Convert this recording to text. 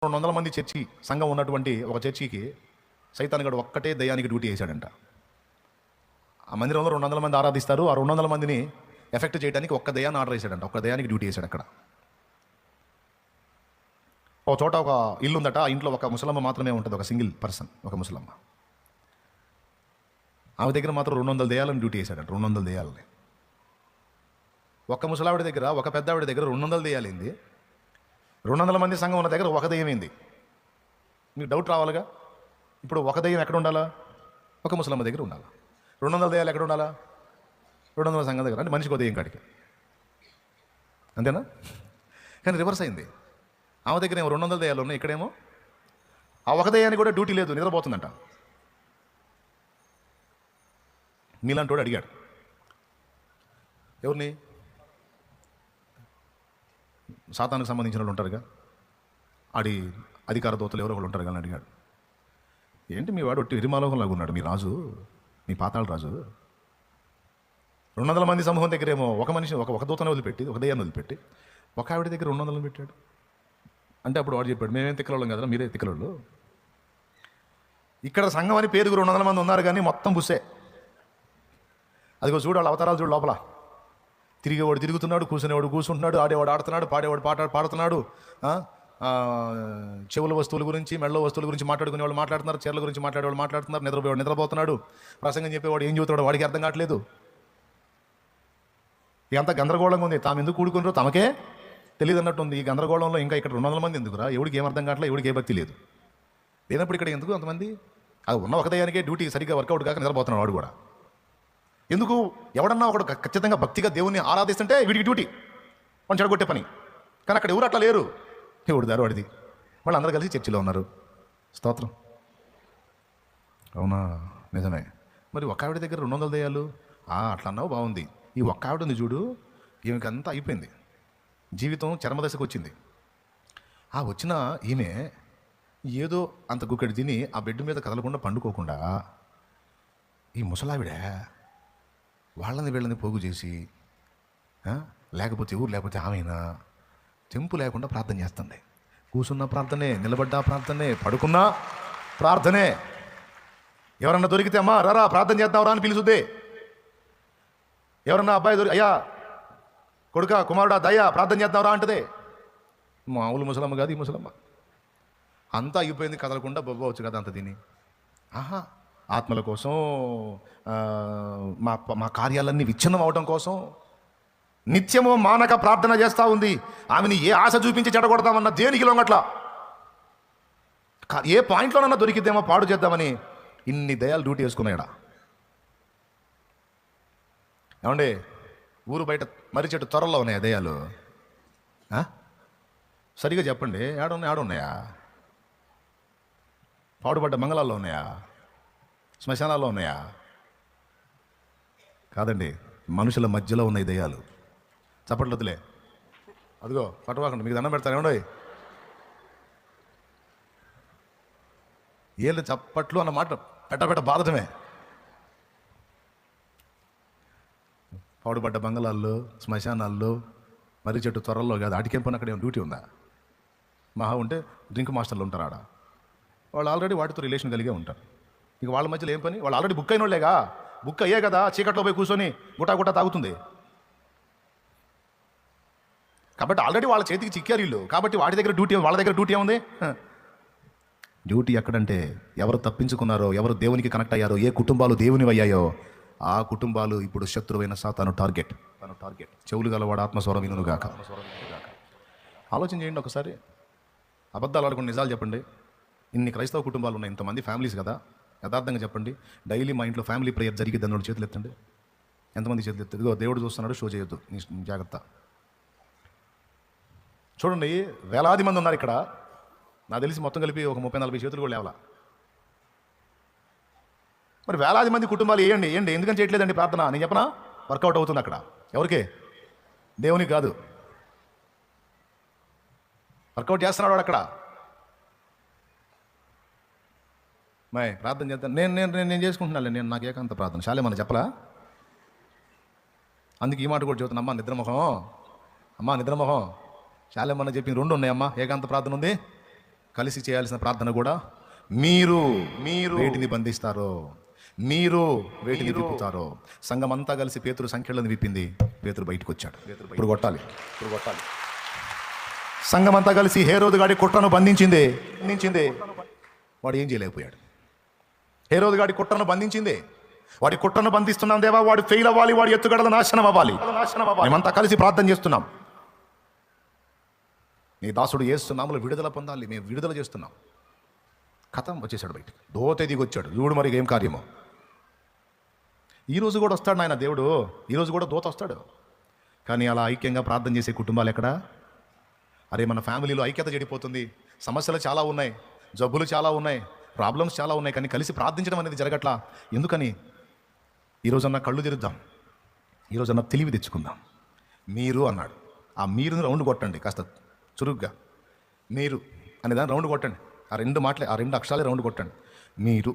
200 మంది చర్చి సంఘం ఉన్నటువంటి ఒక చర్చికి సైతాన్ గడు ఒక్కటే దయ్యానికి డ్యూటీ వేశాడంట. ఆ మందిరంలో 200 మంది ఆరాధిస్తారు. ఆ 200 మందిని ఎఫెక్ట్ చేయడానికి ఒక్క దయ్యాన్ని ఆర్డర్ వేశాడంట. ఒక్క దయ్యానికి డ్యూటీ వేశాడు అక్కడ. ఒక చోట ఒక ఇల్లు ఉందట. ఆ ఇంట్లో ఒక ముసలమ్మ మాత్రమే ఉంటుంది, ఒక సింగిల్ పర్సన్, ఒక ముసలమ్మ. ఆమె దగ్గర మాత్రం 200 దయ్యాలను డ్యూటీ వేశాడంట. 200 దయ్యాలని. ఒక్క ముసలావిడ దగ్గర, ఒక పెద్దావిడ దగ్గర 200 దయ్యాలైంది. 200 మంది సంఘం ఉన్న దగ్గర ఒక దయ్యమైంది. మీకు డౌట్ రావాలిగా, ఇప్పుడు ఒక దయ్యం ఎక్కడ ఉండాలా? ఒక ముసలమ్మ దగ్గర ఉండాలా. 200 దయ్యాలు ఎక్కడ ఉండాలా? 200 సంఘం దగ్గర. అంటే మనిషికి ఒక దయ్యం కాడికి, అంతేనా? కానీ రివర్స్ అయింది. ఆమె దగ్గర ఏమో 200 దయ్యాలు ఉన్నాయి, ఇక్కడేమో ఆ ఒక దయ్యానికి కూడా డ్యూటీ లేదు, నిద్రపోతుందంట. మీలాంటి వాడు అడిగాడు, ఎవరిని? సాతానికి సంబంధించిన వాళ్ళు ఉంటారుగా, ఆడి అధికార దూతలు ఎవరో ఒకళ్ళు ఉంటారు కానీ అడిగాడు, ఏంటి మీ వాడు ఒట్టి విరిమాలోకంలాగా ఉన్నాడు, మీ రాజు, మీ పాతాళ రాజు. 200 మంది సమూహం దగ్గర ఏమో ఒక మనిషి ఒక దూతను వదిలిపెట్టి, ఒక దయ్యాన్ని వదిలిపెట్టి, ఒక ఆవిడ దగ్గర 200 పెట్టాడు. అంటే అప్పుడు వాడు చెప్పాడు, మేమేం తిక్కలోళ్ళం కదా, మీరే తిక్కలోళ్ళు. ఇక్కడ సంఘం అని పేరుకు 200 మంది ఉన్నారు కానీ మొత్తం బుస్సే. అదిగో చూడు, వాళ్ళ అవతారాలు చూడు. లోపల తిరిగేవాడు తిరుగుతున్నాడు, కూర్చునేవాడు కూర్చుంటున్నాడు, ఆడేవాడు ఆడుతున్నాడు, పాడేవాడు పాడుతున్నాడు. చెవుల వస్తువుల గురించి, మెళ్ళ వస్తువుల గురించి మాట్లాడుకునే వాళ్ళు మాట్లాడుతున్నారు, చీరల గురించి మాట్లాడేవాళ్ళు మాట్లాడుతున్నారు, నిద్రపోయేవాడు నిద్రపోతున్నాడు, ప్రసంగం చెప్పేవాడు ఏం చెబుతాడు వాడికి అర్థం కావట్లేదు. ఎంత గందరగోళంగా ఉంది. తాము ఎందుకు కూడుకున్నారో తమకే తెలియదు అన్నట్టుంది. ఈ గందరగోళంలో ఇంకా ఇక్కడ 200 మంది ఎందుకురా? ఎవడికి ఏం అర్థం కావట్లేదు, ఎవడికి ఏ భక్తి లేదు. లేనప్పుడు ఇక్కడ ఎందుకు అంతమంది? అది ఉన్న ఒక దయానికే డ్యూటీ సరిగ్గా వర్కౌట్ కాక నిద్రపోతున్నాడు వాడు కూడా. ఎందుకు? ఎవడన్నా ఒకడు ఖచ్చితంగా భక్తిగా దేవుణ్ణి ఆరాధిస్తుంటే వీడికి డ్యూటీ, వాడిని చెడగొట్టే పని. కానీ అక్కడ ఎవరు అట్లా లేరు. ఎవడు దారు వాడిది. వాళ్ళు అందరూ కలిసి చర్చిలో ఉన్నారు. స్తోత్రం. అవునా? నిజమే. మరి ఒక్క ఆవిడ దగ్గర 200 దయ్యాలు అట్లా అన్నావు, బాగుంది. ఈ ఒక్క ఆవిడ ఉంది చూడు, ఈమెకి అంతా అయిపోయింది, జీవితం చర్మదశకు వచ్చింది. వచ్చిన ఈమె ఏదో అంత గుక్కడి తిని ఆ బెడ్ మీద కదలకుండా పండుకోకుండా ఈ ముసలావిడ వాళ్ళని వీళ్ళని పోగు చేసి, లేకపోతే ఊరు లేకపోతే ఆమెనా తెంపు లేకుండా ప్రార్థన చేస్తుంది. కూర్చున్న ప్రార్థనే, నిలబడ్డా ప్రార్థనే, పడుకున్నా ప్రార్థనే. ఎవరన్నా దొరికితే అమ్మా రారా ప్రార్థన చేద్దాంరా అని పిలుచుద్ది. ఎవరన్నా అబ్బాయి అయ్యా కొడుక కుమారుడా దయ్యా ప్రార్థన చేద్దాంరా అంటదే. మామూలు ముసలమ్మ కాదు ఈ ముసలమ్మ. అంతా అయిపోయింది, కదలకుండా బొబ్బవచ్చు కదా అంత తిని. ఆత్మల కోసం, మా కార్యాలన్నీ విచ్ఛిన్నం అవడం కోసం నిత్యము మానక ప్రార్థన చేస్తూ ఉంది. ఆమెని ఏ ఆశ చూపించి చెడగొడతామన్నా దేనికి లొంగట్లా. ఏ పాయింట్లోనన్నా దొరికిద్దేమో పాడు చేద్దామని ఇన్ని దయాలు డ్యూటీ వేసుకున్నాయడా. ఏమండి, ఊరు బయట మర్రి చెట్టు త్వరలో ఉన్నాయా దయాలు? సరిగా చెప్పండి, ఆడున్నాయా? పాడుపడ్డ మంగళాల్లో ఉన్నాయా? శ్మశానాల్లో ఉన్నాయా? కాదండి, మనుషుల మధ్యలో ఉన్నాయి దయ్యాలు. చప్పట్లు వద్దులే, అదిగో పట్టువాకండి, మీకు దండం పెడతాను. ఏమండో ఏళ్ళు చప్పట్లు అన్న మాట పెట్ట బాధటమే. పాడుపడ్డ బంగళాల్లో, శ్మశానాల్లో, మర్రి చెట్టు త్వరల్లో కాదు. ఆటికేం పని, అక్కడ ఏం డ్యూటీ ఉందా? మహా ఉంటే డ్రింక్ మాస్టర్లు ఉంటారు ఆడ. వాళ్ళు ఆల్రెడీ వాటితో రిలేషన్ కలిగే ఉంటారు. ఇక వాళ్ళ మధ్యలో ఏం పని? వాళ్ళు ఆల్రెడీ బుక్ అయిన వాళ్ళేగా. బుక్ అయ్యే కదా చీకట్లో పోయి కూర్చొని గుట్టా తాగుతుంది. కాబట్టి ఆల్రెడీ వాళ్ళ చేతికి చిక్కారు వీళ్ళు. కాబట్టి వాటి దగ్గర డ్యూటీ, వాళ్ళ దగ్గర డ్యూటీ ఏముంది? డ్యూటీ ఎక్కడంటే ఎవరు తప్పించుకున్నారో, ఎవరు దేవునికి కనెక్ట్ అయ్యారో, ఏ కుటుంబాలు దేవుని అయ్యాయో ఆ కుటుంబాలు ఇప్పుడు శత్రువైన సాతాను టార్గెట్. చెవులు గలవాడు ఆత్మస్వరం వినుగాక. ఆలోచన చేయండి ఒకసారి. అబద్ధాలు ఆడుకుని నిజాలు చెప్పండి. ఇన్ని క్రైస్తవ కుటుంబాలు ఉన్నాయి, ఇంతమంది ఫ్యామిలీస్ కదా. యథార్థంగా చెప్పండి, డైలీ మా ఇంట్లో ఫ్యామిలీ ప్రేయర్ జరిగిద్ది అన్నోడు చేతులు ఎత్తండి. ఎంతమంది చేతులు ఎత్తుంది? ఇదిగో దేవుడు చూస్తున్నాడు, షో చేయొద్దు, నీ జాగ్రత్త. చూడండి, వేలాది మంది ఉన్నారు ఇక్కడ. నాకు తెలిసి మొత్తం కలిపి ఒక 30-40 చేతులు కూడా లేవాలా. మరి వేలాది మంది కుటుంబాలు వేయండి. ఎందుకని చేయట్లేదండి ప్రార్థన? నేను చెప్పనా? వర్కౌట్ అవుతుంది అక్కడ. ఎవరికి? దేవునికి కాదు. వర్కౌట్ చేస్తున్నాడు వాడు అక్కడ. ప్రార్థన చేస్తాను నేను చేసుకుంటున్నాను. నేను నాకు ఏకాంత ప్రార్థన చాలే మన చెప్పలా. అందుకు ఈ మాట కూడా చెబుతున్నా, అమ్మా నిద్రమొహం చాలేమన్నా చెప్పి 2 ఉన్నాయమ్మా. ఏకాంత ప్రార్థన ఉంది, కలిసి చేయాల్సిన ప్రార్థన కూడా మీరు మీరు వేటిని బంధిస్తారో, మీరు వేటిని విప్పుతారో. సంఘం అంతా కలిసి పేతురు సంఖ్యలను విప్పింది. పేతురు బయటకు వచ్చాడు. ఇప్పుడు కొట్టాలి. సంఘం అంతా కలిసి హేరోదు గాడి కుట్రను బంధించిందే. వాడు ఏం చేయలేకపోయాడు. హేరోదు గాడి కుట్రను బంధించిందే. వాడి కుట్రను బంధిస్తున్నాం దేవా, వాడు ఫెయిల్ అవ్వాలి, వాడి ఎత్తుగడల నాశనం అవ్వాలి. మేమంతా కలిసి ప్రార్థన చేస్తున్నాం. నీ దాసుడు యేసు నామములో విడుదల పొందాలి, మేము విడుదల చేస్తున్నాం. కథం వచ్చేసాడు బయటికి. దోత దిగొచ్చాడు. చూడు మరి ఏం కార్యమో. ఈరోజు కూడా వస్తాడు నాయన దేవుడు, ఈరోజు కూడా దోత వస్తాడు. కానీ అలా ఐక్యంగా ప్రార్థన చేసే కుటుంబాలు ఎక్కడా? అరే మన ఫ్యామిలీలో ఐక్యత చెడిపోతుంది, సమస్యలు చాలా ఉన్నాయి, జబ్బులు చాలా ఉన్నాయి, ప్రాబ్లమ్స్ చాలా ఉన్నాయి, కానీ కలిసి ప్రార్థించడం అనేది జరగట్లా. ఎందుకని? ఈరోజన్నా కళ్ళు తెరుద్దాం, ఈరోజన్నా తెలివి తెచ్చుకుందాం. మీరు అన్నాడు. ఆ మీరుని రౌండ్ కొట్టండి, కాస్త చురుగ్గా. మీరు అనే దాన్ని రౌండ్ కొట్టండి. ఆ రెండు అక్షరాలే రౌండ్ కొట్టండి. మీరు